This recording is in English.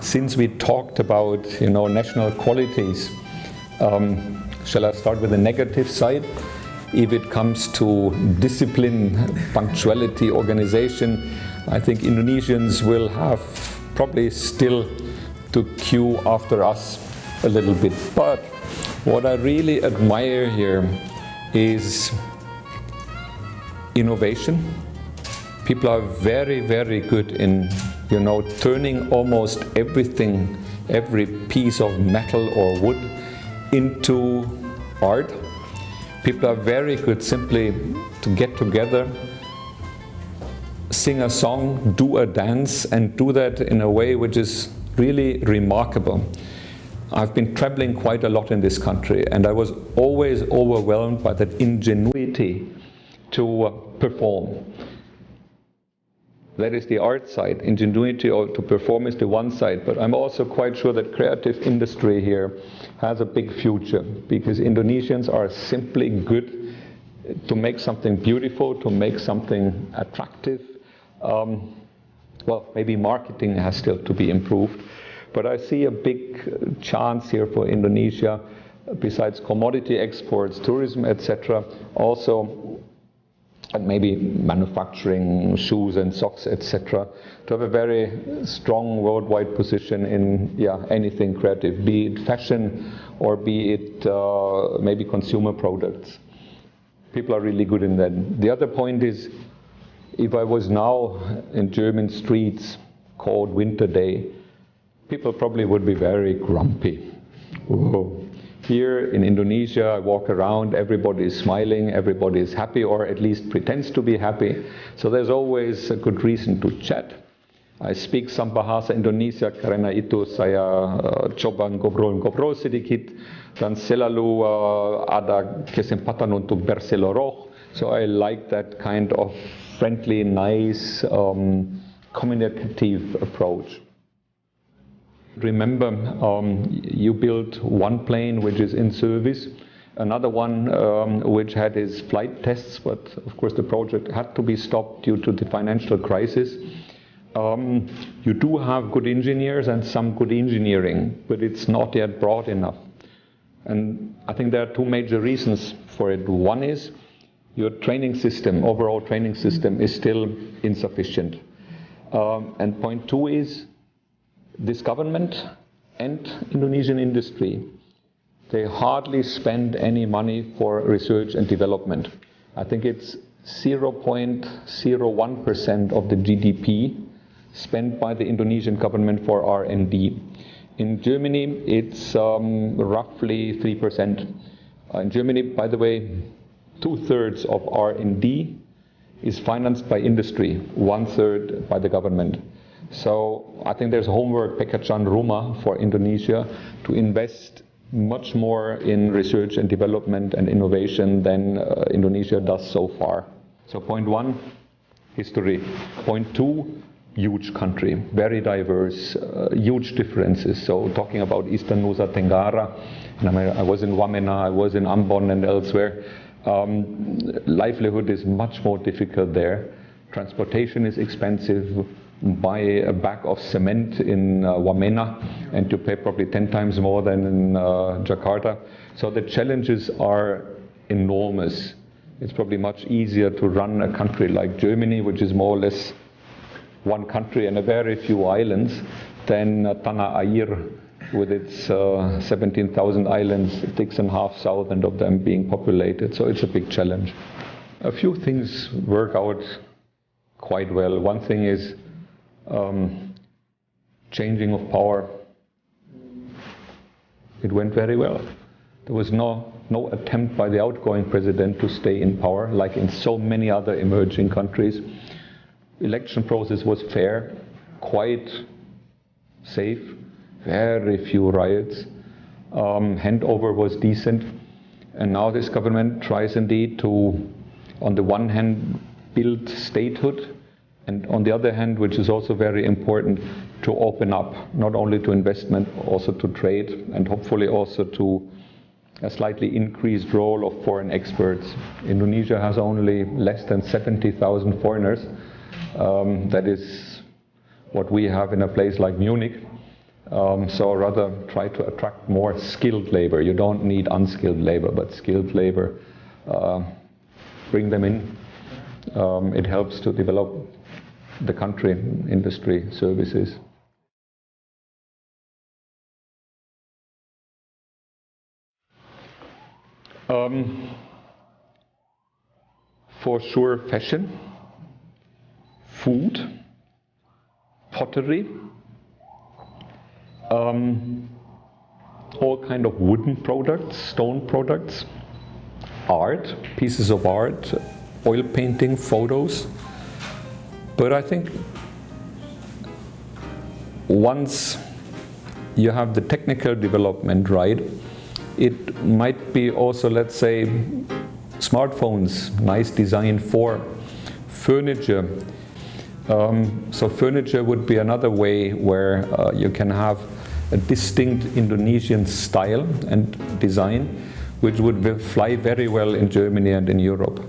since we talked about, national qualities, shall I start with the negative side? If it comes to discipline, punctuality, organization, I think Indonesians will have probably still to queue after us a little bit. But what I really admire here is innovation. People are very, very good in, turning almost everything, every piece of metal or wood into art. People are very good simply to get together, sing a song, do a dance, and do that in a way which is really remarkable. I've been traveling quite a lot in this country, and I was always overwhelmed by that ingenuity to perform. That is the art side. Ingenuity to perform is the one side, but I'm also quite sure that creative industry here has a big future, because Indonesians are simply good to make something beautiful, to make something attractive. Maybe marketing has still to be improved, but I see a big chance here for Indonesia, besides commodity exports, tourism, etc., also maybe manufacturing, shoes and socks, etc., to have a very strong worldwide position in anything creative, be it fashion or be it maybe consumer products. People are really good in that. The other point is, if I was now in German streets, cold winter day, people probably would be very grumpy. Whoa. Here in Indonesia, I walk around, everybody is smiling, everybody is happy, or at least pretends to be happy. So there's always a good reason to chat. I speak some bahasa Indonesia, karena itu saya coba ngobrol-ngobrol sedikit, dan selalu ada kesempatan untuk berseloroh. So I like that kind of friendly, nice, communicative approach. Remember, you built one plane which is in service, another one which had its flight tests, but of course the project had to be stopped due to the financial crisis. You do have good engineers and some good engineering, but it's not yet broad enough. And I think there are two major reasons for it. One is your training system, overall training system, is still insufficient. And point two is, this government and Indonesian industry, they hardly spend any money for research and development. I think it's 0.01% of the GDP spent by the Indonesian government for R&D. In Germany, it's roughly 3%. In Germany, by the way, 2/3 of R&D is financed by industry, 1/3 by the government. So I think there's homework, pekerjaan rumah, for Indonesia to invest much more in research and development and innovation than Indonesia does so far. So point one, history. Point two, huge country, very diverse, huge differences. So talking about Eastern Nusa Tenggara, and I was in Wamena, I was in Ambon and elsewhere. Livelihood is much more difficult there. Transportation is expensive. Buy a bag of cement in Wamena and you pay probably 10 times more than in Jakarta. So the challenges are enormous. It's probably much easier to run a country like Germany, which is more or less one country and a very few islands, than Tanah Air with its 17,000 islands, 6,500 of them being populated. So it's a big challenge. A few things work out quite well. One thing is changing of power. It went very well. There was no attempt by the outgoing president to stay in power, like in so many other emerging countries. Election process was fair, quite safe, very few riots. Handover was decent, and now this government tries indeed to, on the one hand, build statehood, and on the other hand, which is also very important, to open up, not only to investment, also to trade, and hopefully also to a slightly increased role of foreign experts. Indonesia has only less than 70,000 foreigners. That is what we have in a place like Munich. So rather try to attract more skilled labor. You don't need unskilled labor, but skilled labor. Bring them in. It helps to develop the country, industry, services. For sure, fashion, food, pottery, all kind of wooden products, stone products, art, pieces of art, oil painting, photos. But I think once you have the technical development right, it might be also, let's say, smartphones, nice design for furniture. So furniture would be another way where you can have a distinct Indonesian style and design, which would fly very well in Germany and in Europe.